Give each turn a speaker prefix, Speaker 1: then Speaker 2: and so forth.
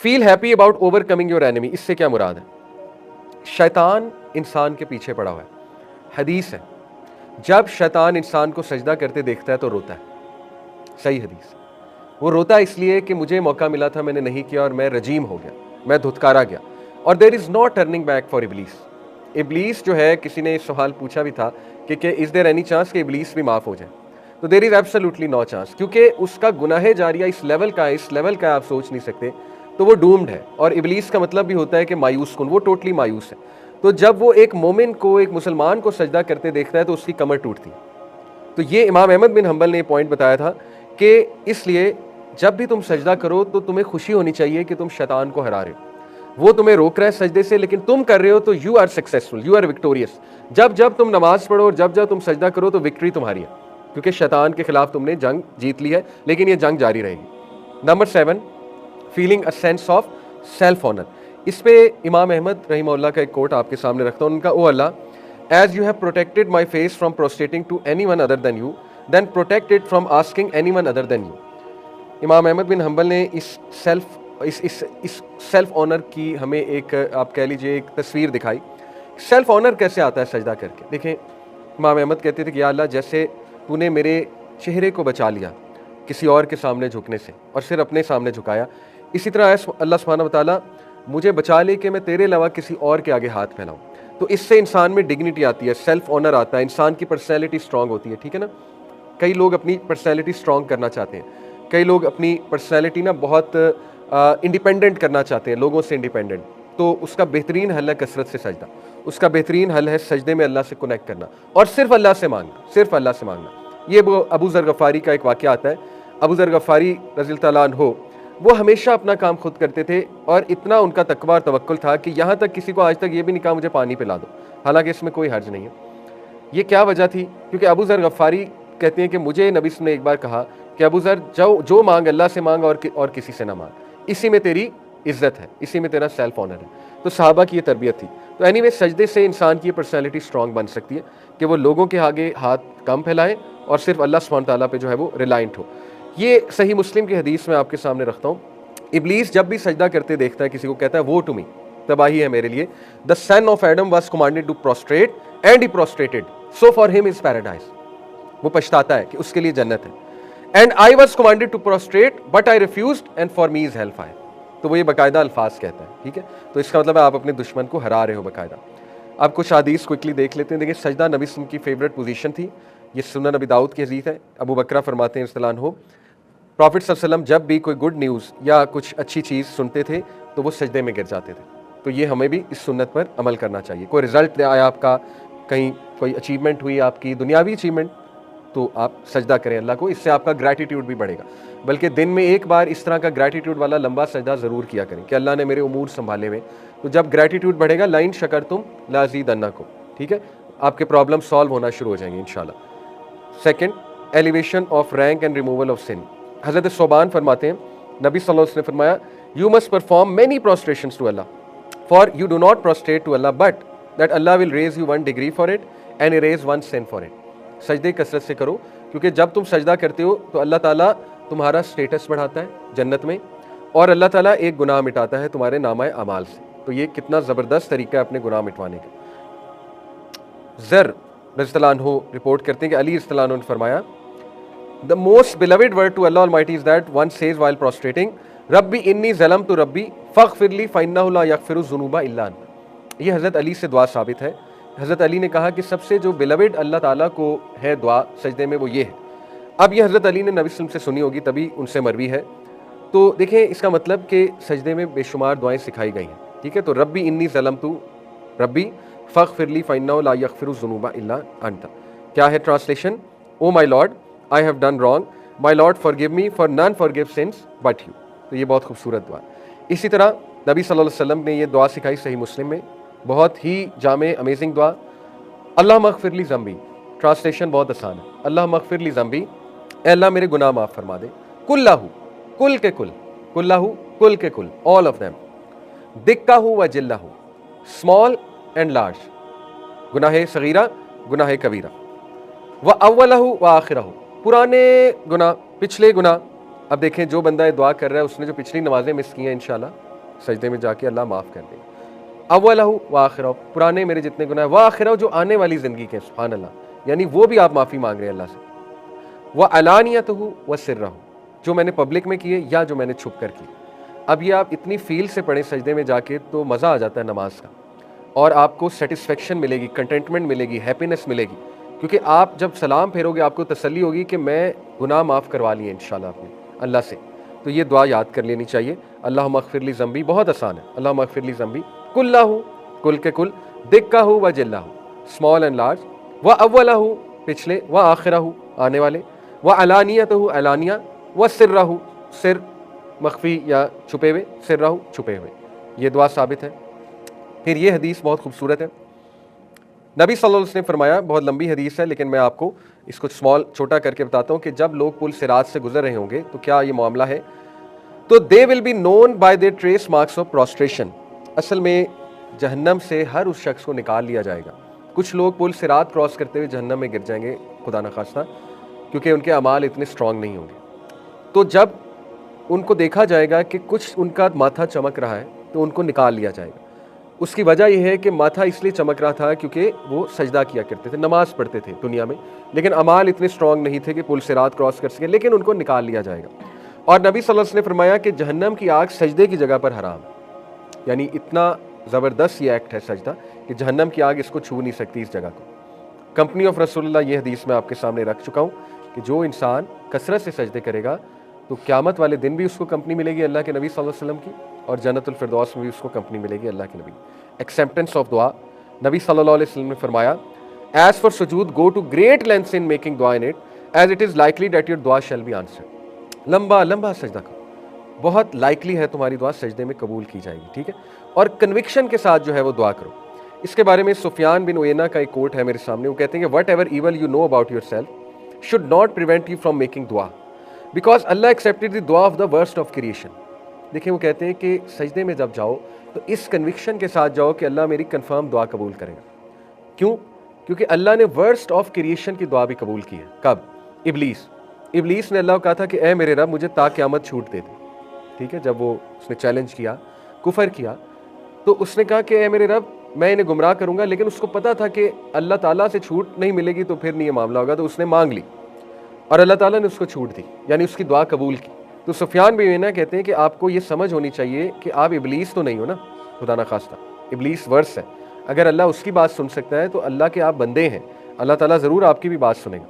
Speaker 1: Feel happy about overcoming your enemy, इससे क्या मुराद है? शैतान इंसान के पीछे पड़ा हुआ है। हदीस है, जब शैतान इंसान को सजदा करते देखता है तो रोता है। सही हदीस। वो रोता है इसलिए कि मुझे मौका मिला था, मैंने नहीं किया और मैं रजीम हो गया, मैं धुतकारा गया। और there is no turning back for Iblis. Iblis जो है, किसी ने सवाल पूछा भी था कि इज देयर एनी चांस कि इबलीस भी माफ हो जाए? तो there is absolutely no chance, क्योंकि उसका गुनाह जारिया इस लेवल का है, इस लेवल का आप सोच नहीं सकते। तो वो डूम्ड है। और इबलीस का मतलब भी होता है कि मायूस कुन, वो टोटली मायूस है। तो जब वो एक मोमिन को, एक मुसलमान को सजदा करते देखता है तो उसकी कमर टूटती है। तो ये इमाम अहमद बिन हंबल ने पॉइंट बताया था कि इसलिए जब भी तुम सजदा करो तो तुम्हें खुशी होनी चाहिए कि तुम शैतान को हरा रहे हो। वो तुम्हें रोक रहा है सजदे से, लेकिन तुम कर रहे हो तो you are successful, you are victorious. जब जब तुम नमाज पढ़ो और जब जब तुम सजदा करो तो विक्ट्री तुम्हारी है, क्योंकि शैतान के खिलाफ तुमने जंग जीत ली है, लेकिन ये जंग जारी रहेगी। Number 7, feeling a sense of self honour. इस पे इमाम अहमद रहीमहुल्लाह का एक कोट आपके सामने रखता हूँ उनका। O Allah, as you have protected my face from prostrating to anyone other than you, then protect it from asking anyone other than you. Imam Ahmad bin humble ने इस self honour की हमें एक, आप कह लीजिए, एक तस्वीर दिखाई। सेल्फ ऑनर कैसे आता है सजदा करके? देखें, इमाम अहमद कहते थे कि या अल्लाह, जैसे तूने मेरे चेहरे को बचा लिया किसी और के सामने झुकने से और सिर अपने सामने झुकाया, इसी तरह अल्लाह सुब्हानहू व तआला मुझे बचा ले कि मैं तेरे अलावा किसी और के आगे हाथ फैलाऊं। तो इससे इंसान में डिग्निटी आती है, सेल्फ ऑनर आता है, इंसान की पर्सनैलिटी स्ट्रांग होती है। ठीक है ना? कई लोग अपनी पर्सनैलिटी स्ट्रांग करना चाहते हैं, कई लोग अपनी पर्सनैलिटी ना बहुत इंडिपेंडेंट करना चाहते हैं, लोगों से इंडिपेंडेंट। तो उसका बेहतरीन हल है कसरत से सजदा, उसका बेहतरीन हल है सजदे में अल्लाह से कनेक्ट करना और सिर्फ अल्लाह से मांगना, सिर्फ अल्लाह से मांगना। ये वो अबू ज़र गफ़ारी का एक वाक़या आता है। अबू ज़र गफ़ारी रज़ियल्लाहु तआला अन्हु, वो हमेशा अपना काम खुद करते थे और इतना उनका तकवा और तवक्कुल था कि यहाँ तक किसी को आज तक ये भी नहीं कहा मुझे पानी पिला दो, हालांकि इसमें कोई हर्ज नहीं है। ये क्या वजह थी? क्योंकि अबू ज़र गफ़ारी कहते हैं कि मुझे नबी ने एक बार कहा कि अबू ज़र, जो मांग अल्लाह से मांग और किसी से ना मांग, इसी में तेरी इज्जत है, इसी में तेरा सेल्फ ऑनर है। तो सहाबा की ये तरबियत थी। तो एनीवे, सजदे से इंसान की पर्सनैलिटी स्ट्रांग बन सकती है कि वो लोगों के आगे हाथ कम फैलाएं और सिर्फ अल्लाह सुब्हानहू तआला पे जो है वो रिलायंट हो। ये सही मुस्लिम की हदीस में आपके सामने रखता हूँ। इब्लीस जब भी सजदा करते देखता है किसी को, कहता है वो टू मी, तबाही है मेरे लिए। The son of Adam was commanded to prostrate and he prostrated, so for him is paradise. वो पछताता है कि उसके लिए जन्नत है। And I was commanded to prostrate but I refused and for me is hellfire. तो वो ये बाकायदा अल्फाज कहता है। ठीक है? तो इसका मतलब है आप अपने दुश्मन को हरा रहे हो बाकायदा। अब कुछ हदीस क्विकली देख लेते हैं। देखिए, सजदा नबी सल्लल्लाहु अलैहि वसल्लम की फेवरेट पोजीशन थी। ये सुनन नबी दाऊद की हदीस है। अबू बकरा फरमाते हैं रज़ियल्लाहु अन्हु, प्रॉफिट सल्लल्लाहु अलैहि वसल्लम जब भी कोई गुड न्यूज़ या कुछ अच्छी चीज़ सुनते थे तो वो सजदे में गिर जाते थे। तो ये हमें भी इस सुन्नत पर अमल करना चाहिए। कोई रिजल्ट आया आपका, कहीं कोई अचीवमेंट हुई आपकी, दुनियावी अचीवमेंट, तो आप सजदा करें अल्लाह को, इससे आपका ग्रैटिट्यूड भी बढ़ेगा। बल्कि दिन में एक बार इस तरह का ग्रैटिट्यूड वाला लंबा सजदा ज़रूर किया करें कि अल्लाह ने मेरे उमूर संभाले हुए। तो जब ग्रैटिट्यूड बढ़ेगा, लाइन शकर तुम लाज़ीदन्नकुम, ठीक है, आपके प्रॉब्लम सॉल्व होना शुरू हो जाएंगे इंशाल्लाह। Second, elevation of rank and removal of sin. हज़रत सोबान फरमाते हैं, नबी सल्लल्लाहु अलैहि वसल्लम ने फरमाया, you must perform many prostrations to Allah, for you do not prostrate to Allah but that Allah will raise you 1 degree for it and erase 1 sin for it. सजदे कसरत से करो, क्योंकि जब तुम सजदा करते हो तो अल्लाह ताला तुम्हारा स्टेटस बढ़ाता है जन्नत में, और अल्लाह ताला एक गुनाह मिटाता है तुम्हारे नामाए अमाल से। तो ये कितना ज़बरदस्त तरीका है अपने गुनाह मिटवाने का। ज़र रज़ियल्लाहु अन्हु रिपोर्ट करते हैं कि अली रज़ियल्लाहु अन्हु ने फरमाया, the most beloved word to Allah Almighty is that one says while prostrating, रब्बी इन्नी ज़लमतु रब्बी फ़ग़फ़िरली फ़इन्नहु ला यग़फ़िरु ज़ुनूबा इल्ला अंत। ये हज़रत अली से दुआ साबित है। हज़रत अली ने कहा कि सबसे जो बिलवेड अल्लाह ताला को है दुआ सजदे में, वो ये है। अब ये हज़रत अली ने नबी सल्लल्लाहु अलैहि वसल्लम से सुनी होगी, तभी उनसे मरवी है। तो देखें, इसका मतलब कि सजदे में बेशुमार दुआएं सिखाई गई हैं। ठीक है? तो रब्बी इन्नी ज़लमतु रब्बी फ़ग़फ़िरली फ़इन्नहु ला यग़फ़िरु ज़ुनूबा इल्ला अंत। क्या है translation? O my lord, I have done wrong, my lord forgive me, for none forgive sins but you. तो ये बहुत खूबसूरत दुआ। इसी तरह नबी सल्लल्लाहु अलैहि वसल्लम ने ये दुआ सिखाई सही मुस्लिम में, बहुत ही जामे अमेजिंग दुआ। अल्लाह मग़फ़िरली ज़म्बी, ट्रांसलेशन बहुत आसान है, अल्लाह मग़फ़िरली ज़म्बी, अल्लाह मेरे गुनाह माफ़ फरमा दे, कुल्लाहु, कुल के कुल, कुल्लाहु, कुल के कुल, ऑल ऑफ देम, दिक्काहु व जिल्लाहु, स्मॉल एंड लार्ज, गुनाह सगीरा, गुनाह कबीरा, व अव्वलहु व आखिरहु, पुराने गुनाह, पिछले गुनाह। अब देखें, जो बंदा ये दुआ कर रहा है उसने जो पिछली नमाजें मिस की हैं इंशाल्लाह, सजदे में जाके अल्लाह माफ़ कर देगा। अव्वलहु व आखिरहु, पुराने मेरे जितने गुनाह, व आखिरहु, जो आने वाली ज़िंदगी के, सुभान अल्लाह, यानी वो भी आप माफ़ी मांग रहे हैं अल्लाह से। व अलानियतहु व सिर्रहु, जो मैंने पब्लिक में किए या जो मैंने छुप कर किए। अब ये आप इतनी फील से पढ़ें सजदे में जाके तो मज़ा आ जाता है नमाज का, और आपको सेटिस्फेक्शन मिलेगी, कंटेंटमेंट मिलेगी, हैप्पीनेस मिलेगी, क्योंकि आप जब सलाम फेरोगे आपको तसल्ली होगी कि मैं गुनाह माफ़ करवा लिए इंशाल्लाह आपने अल्लाह से। तो ये दुआ याद कर लेनी चाहिए। अल्लाहुम्मा अग़फ़िरली ज़ंबी, बहुत आसान है। अल्लाहुम्मा अग़फ़िरली ज़ंबी कुल्लहु, कुल के कुल, दिक्कहु व जिल्लहु, स्मॉल एंड लार्ज, व अव्वलहु, पिछले, व आखिरहु, आने वाले, व अलानियतहु, अलानिया, व सिर्रहु, सिर मख्फी या छुपे हुए, सिर्रहु, छुपे हुए। ये दुआ साबित है। फिर ये हदीस बहुत खूबसूरत है। नबी सल्लल्लाहु अलैहि वसल्लम ने फरमाया, बहुत लंबी हदीस है लेकिन मैं आपको इसको स्मॉल छोटा करके बताता हूँ कि जब लोग पुल सिरात से गुजर रहे होंगे तो क्या ये मामला है। तो they will be known by there trace marks of prostration, असल में जहन्नम से हर उस शख्स को निकाल लिया जाएगा। कुछ लोग पुल सिरात क्रॉस करते हुए जहन्नम में गिर जाएंगे खुदा न खास्ता, क्योंकि उनके अमाल इतने स्ट्रांग नहीं होंगे। तो जब उनको देखा जाएगा कि कुछ उनका माथा चमक रहा है तो उनको निकाल लिया जाएगा। उसकी वजह यह है कि माथा इसलिए चमक रहा था क्योंकि वो सजदा किया करते थे, नमाज पढ़ते थे दुनिया में, लेकिन अमाल इतने स्ट्रांग नहीं थे कि पुल सिरात क्रॉस कर सके, लेकिन उनको निकाल लिया जाएगा। और नबी सल्लल्लाहु अलैहि वसल्लम ने फरमाया कि जहन्नम की आग सजदे की जगह पर हराम, यानी इतना ज़बरदस्त ये एक्ट है सजदा कि जहन्नम की आग इसको छू नहीं सकती इस जगह को। कंपनी ऑफ रसूलुल्लाह, ये हदीस मैं आपके सामने रख चुका हूँ कि जो इंसान कसरत से सजदे करेगा तो क़यामत वाले दिन भी उसको कंपनी मिलेगी अल्लाह के नबी सल्लल्लाहु अलैहि वसल्लम की, और जन्नतुल फिरदौस में भी उसको कंपनी मिलेगी अल्लाह के नबी। एक्सेप्टेंस ऑफ दुआ, नबी सल्लल्लाहु अलैहि वसल्लम ने फरमाया, एज फॉर सुजूद go to great lengths in making दुआ in it as it is likely that your दुआ शैल बी आंसर्ड। लंबा लंबा सजदा करो, बहुत लाइकली है तुम्हारी दुआ सजदे में कबूल की जाएगी, ठीक है। और कन्विक्शन के साथ जो है वो दुआ करो। इसके बारे में सुफियान बिन उयैना का एक कोट है मेरे सामने, वो कहते हैं कि what ever evil you know about your self should not prevent you from making दुआ, बिकॉज अल्लाह एक्सेप्टेड द दुआ of the worst of creation. देखिए वो कहते हैं कि सजदे में जब जाओ तो इस कन्विक्शन के साथ जाओ कि अल्लाह मेरी कंफर्म दुआ कबूल करेगा। क्यों? क्योंकि अल्लाह ने वर्स्ट ऑफ क्रिएशन की दुआ भी कबूल की है। कब? इबलीस ने अल्लाह को कहा था कि ए मेरे रब मुझे ता क़यामत छूट दे दे, ठीक है। जब वो उसने चैलेंज किया, कुफर किया, तो उसने कहा कि ए मेरे रब मैं इन्हें गुमराह करूंगा, लेकिन उसको पता था कि अल्लाह ताला से छूट नहीं मिलेगी तो फिर नहीं ये मामला होगा, तो उसने मांग ली और अल्लाह ताला ने उसको छूट दी, यानी उसकी दुआ कबूल की। तो सुफियान बिन उयैना कहते हैं कि आपको ये समझ होनी चाहिए कि आप इबलीस तो नहीं हो ना, खुदा ना खास्ता, इबलीस वर्स है। अगर अल्लाह उसकी बात सुन सकता है तो अल्लाह के आप बंदे हैं, अल्लाह ताला ज़रूर आपकी भी बात सुनेगा।